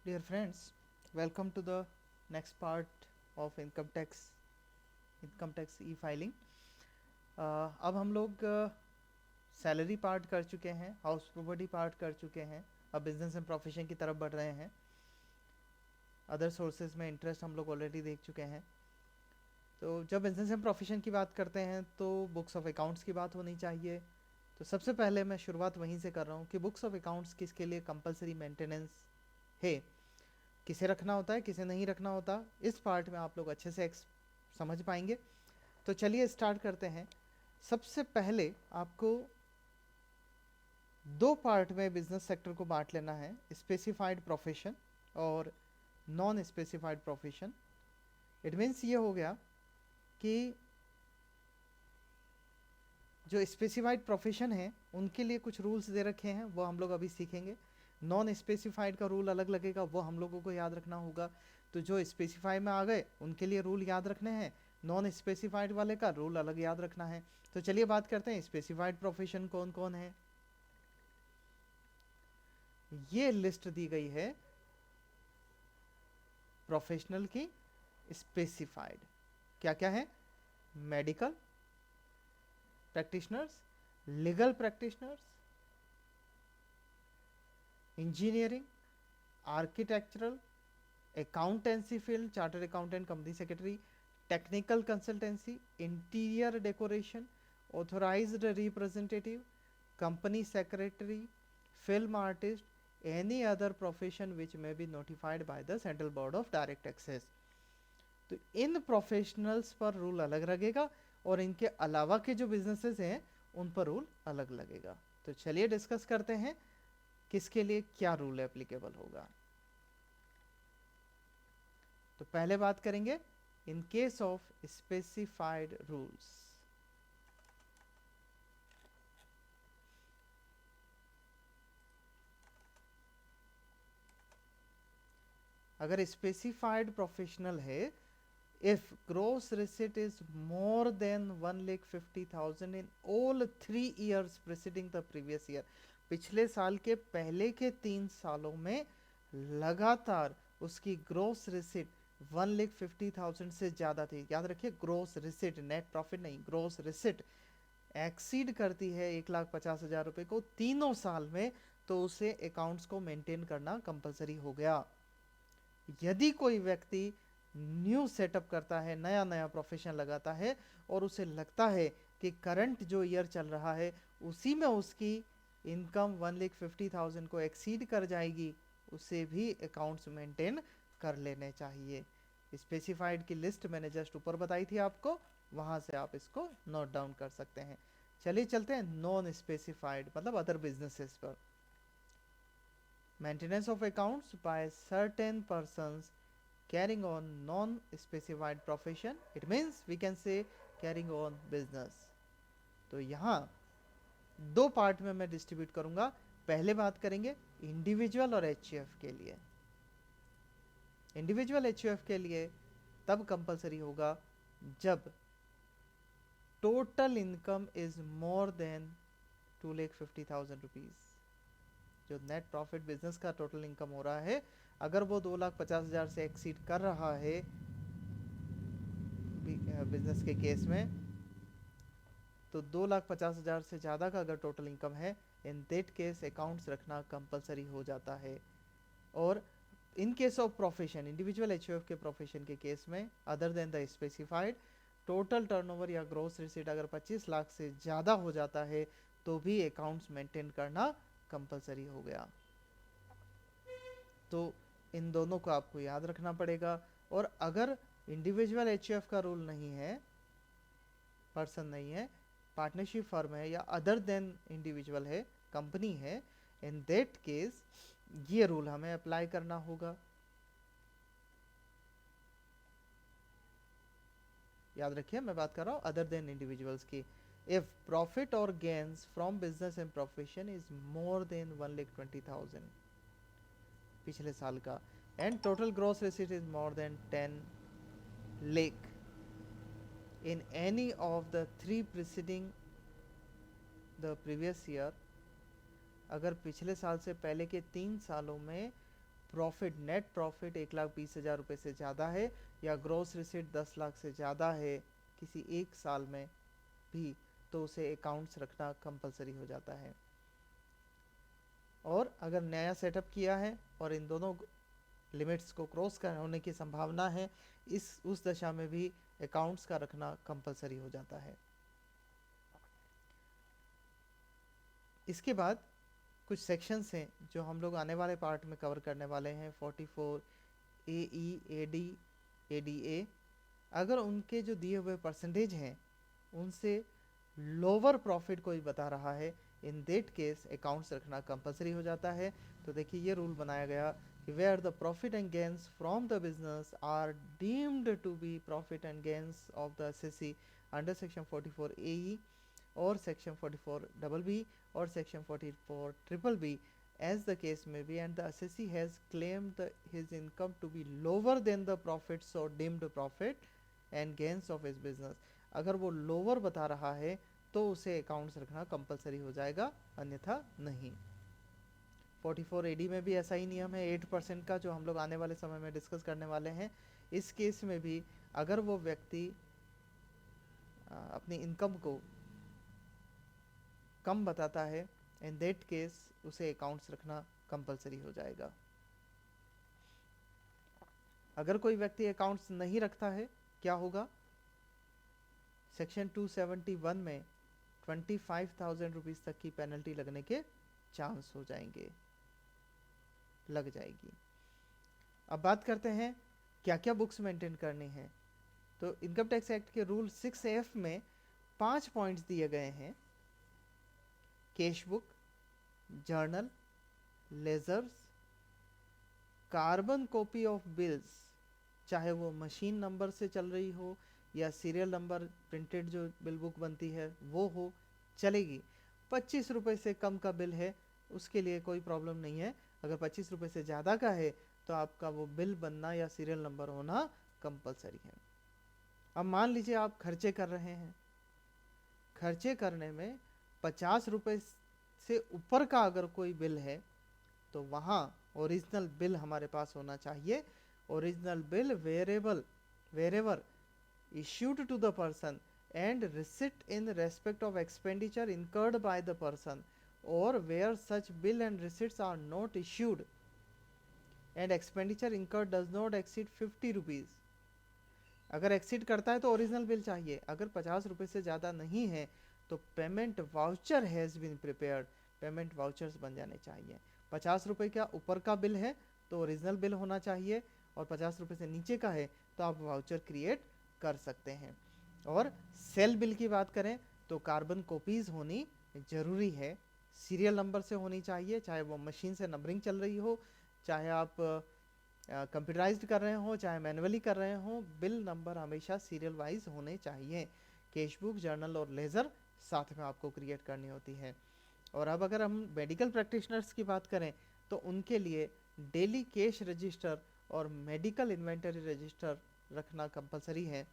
Dear friends, welcome to the next part of income tax e-filing. अब हम लोग salary part कर चुके हैं, हाउस प्रॉपर्टी पार्ट कर चुके हैं, अब बिजनेस एंड प्रोफेशन की तरफ बढ़ रहे हैं. अदर सोर्सेज में इंटरेस्ट हम लोग ऑलरेडी देख चुके हैं. तो जब बिजनेस एंड प्रोफेशन की बात करते हैं तो बुक्स ऑफ अकाउंट्स की बात होनी चाहिए. तो सबसे पहले मैं शुरुआत वहीं से कर रहा हूँ कि बुक्स ऑफ अकाउंट्स किसके लिए कंपलसरी मेंटेनेंस है, किसे रखना होता है, किसे नहीं रखना होता. इस पार्ट में आप लोग अच्छे से समझ पाएंगे. तो चलिए स्टार्ट करते हैं. सबसे पहले आपको दो पार्ट में बिजनेस सेक्टर को बांट लेना है, स्पेसिफाइड प्रोफेशन और non specified profession. It means ये हो गया कि जो स्पेसिफाइड प्रोफेशन है उनके लिए कुछ रूल्स दे रखे हैं, वो हम लोग अभी सीखेंगे. नॉन स्पेसिफाइड का रूल अलग लगेगा, वो हम लोगों को याद रखना होगा. तो जो स्पेसिफाई में आ गए उनके लिए रूल याद रखने हैं, नॉन स्पेसिफाइड वाले का रूल अलग याद रखना है. तो चलिए बात करते हैं स्पेसिफाइड प्रोफेशन कौन कौन है. ये लिस्ट दी गई है प्रोफेशनल की. स्पेसिफाइड क्या क्या है? Medical practitioners, legal practitioners, engineering, architectural, accountancy field, chartered accountant, company secretary, technical consultancy, interior decoration, authorised representative, company secretary, film artist, any other profession which may be notified by the central board of direct taxes. तो इन professionals पर rule अलग लगेगा और इनके अलावा के जो बिजनेसेस हैं उन पर रूल अलग लगेगा. तो चलिए डिस्कस करते हैं किसके लिए क्या रूल एप्लीकेबल होगा. तो पहले बात करेंगे in case of specified rules. अगर स्पेसिफाइड प्रोफेशनल है, if gross receipt is more than 1,50,000 in all 3 years preceding the previous year, पिछले साल के पहले के 3 सालों में लगातार उसकी ग्रोस रिसिट 1,50,000 से ज़्यादा थी. याद रखिए ग्रोस रिसिट, नेट प्रॉफिट नहीं, ग्रोस रिसिट एक्सीड करती है 1,50,000 रुपये को 3 साल में, तो उसे अकाउंट्स को मेंटेन करना कंपलसरी हो गया. यदि कोई व्यक्ति न्यू सेटअप करता है, नया नया प्रोफेशन लगाता है और उसे लगता है कि करंट जो ईयर चल रहा है उसी में उसकी इनकम 1,50,000 को एक्सीड कर जाएगी, उसे भी अकाउंट्स मेंटेन कर लेने चाहिए. स्पेसिफाइड की लिस्ट मैंने जस्ट ऊपर बताई थी आपको, वहां से आप इसको नोट डाउन कर सकते हैं. चलिए चलते हैं नॉन स्पेसिफाइड मतलब अदर बिजनेसेस पर. Maintenance of accounts by certain persons carrying on non-specified profession, it means we can say carrying on business. तो यहाँ दो पार्ट में मैं डिस्ट्रीब्यूट करूंगा. पहले बात करेंगे इंडिविजुअल और एचयूएफ के लिए. इंडिविजुअल एचयूएफ के लिए तब कंपलसरी होगा जब total income is more then 2,50,000 rupees. जो नेट प्रॉफिट बिजनेस का टोटल इनकम हो रहा है, अगर वो 2,50,000 से एक्सीड कर रहा है बिजनेस के केस में, तो 2,50,000 से ज़्यादा का अगर टोटल इनकम है, इन दैट केस अकाउंट्स रखना कंपलसरी हो जाता है. और इन case of profession, individual HUF के प्रोफेशन के केस में, other than the specified, total turnover या ग्रॉस रिसीट अगर 25 लाख से ज़्यादा हो जाता है तो भी अकाउंट्स मेंटेन करना कंपलसरी हो गया. तो इन दोनों को आपको याद रखना पड़ेगा. और अगर इंडिविजुअल एचयूएफ का रूल नहीं है, पर्सन नहीं है, पार्टनरशिप फर्म है या अदर देन इंडिविजुअल है, कंपनी है, इन दैट केस ये रूल हमें अप्लाई करना होगा. याद रखिए मैं बात कर रहा हूँ अदर देन इंडिविजुअल्स की. इफ प्रॉफिट और gains from business and profession is more then 1,20,000 पिछले साल का, and total gross receipt is more then 10 lakh in any of the 3 preceding the previous year, अगर पिछले साल से पहले के 3 सालों में प्रॉफिट, नेट प्रॉफिट 1,20,000 रुपये से ज़्यादा है या ग्रॉस रिसीट 10 लाख से ज़्यादा है किसी एक साल में भी, तो उसे अकाउंट्स रखना कंपलसरी हो जाता है। और अगर नया सेटअप किया है और इन दोनों लिमिट्स को क्रॉस कर होने की संभावना है, उस दशा में भी अकाउंट्स का रखना कंपलसरी हो जाता है। इसके बाद कुछ सेक्शंस हैं जो हम लोग आने वाले पार्ट में कवर करने वाले हैं। 44 AE, AD, ADA, अगर उनके जो दिए हुए परसेंटेज हैं उनसे लोअर प्रॉफिट कोई बता रहा है, इन दैट केस अकाउंट्स रखना कंपलसरी हो जाता है। तो देखिए ये रूल बनाया गया कि where the profit and gains from the business are deemed to be profit and gains of the SSC under section 44 AE और section 44 BB or section 44 BBB as the case may be, and the assessee has claimed his income to be lower than the profits or deemed profit and gains of his business। अगर वो lower बता रहा है तो उसे accounts रखना compulsory हो जाएगा, अन्यथा नहीं। 44 AD में भी ऐसा ही नियम है 8% का, जो हम लोग आने वाले समय में डिस्कस करने वाले हैं। इस केस में भी अगर वो व्यक्ति अपनी इनकम को कम बताता है, इन दैट केस उसे अकाउंट्स रखना कंपलसरी हो जाएगा। अगर कोई व्यक्ति अकाउंट्स नहीं रखता है क्या होगा? सेक्शन 271 में 25,000 रुपीज़ तक की पेनल्टी लगने के चांस हो जाएंगे, लग जाएगी। अब बात करते हैं क्या क्या बुक्स मेंटेन करनी है। तो इनकम टैक्स एक्ट के रूल 6F में 5 पॉइंट्स दिए गए हैं। Cash book, journal, ledgers, carbon copy of bills, चाहे वो मशीन नंबर से चल रही हो या सीरियल नंबर प्रिंटेड जो बिल बुक बनती है वो हो, चलेगी। 25 रुपये से कम का बिल है उसके लिए कोई प्रॉब्लम नहीं है। अगर 25 रुपये से ज़्यादा का है तो आपका वो बिल बनना या सीरियल नंबर होना कंपलसरी है। अब मान लीजिए आप खर्चे कर रहे हैं, खर्चे करने में 50 रुपये से ऊपर का अगर कोई बिल है तो वहाँ ओरिजिनल बिल हमारे पास होना चाहिए। Original bill wherever issued to the person and receipt in respect of expenditure incurred by the person, or where such bill and receipts are not issued and expenditure incurred does not exceed 50 rupees। अगर exceed करता है तो original bill चाहिए। अगर 50 रुपये से ज़्यादा नहीं है तो payment voucher has been prepared, payment vouchers बन जाने चाहिए। 50 रुपये का ऊपर का बिल है तो ओरिजिनल बिल होना चाहिए, और 50 रुपये से नीचे का है तो आप वाउचर क्रिएट कर सकते हैं। और सेल बिल की बात करें तो कार्बन कॉपीज़ होनी ज़रूरी है, सीरियल नंबर से होनी चाहिए, चाहे वो मशीन से नंबरिंग चल रही हो, चाहे आप कंप्यूटराइज्ड कर रहे हो, चाहे मैनुअली कर रहे हो, बिल नंबर हमेशा सीरियल वाइज होने चाहिए। कैश बुक, जर्नल और लेज़र साथ में आपको क्रिएट करनी होती है। और अब अगर हम मेडिकल प्रैक्टिशनर्स की बात करें तो उनके लिए डेली कैश रजिस्टर और मेडिकल इन्वेंटरी रजिस्टर रखना कंपलसरी है।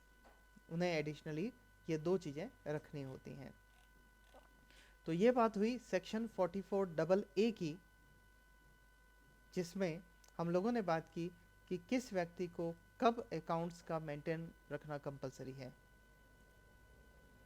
उन्हें एडिशनली ये 2 चीज़ें रखनी होती हैं। तो ये बात हुई सेक्शन 44 AA की, जिसमें हम लोगों ने बात की कि किस व्यक्ति को कब अकाउंट्स का मेंटेन रखना कंपलसरी है।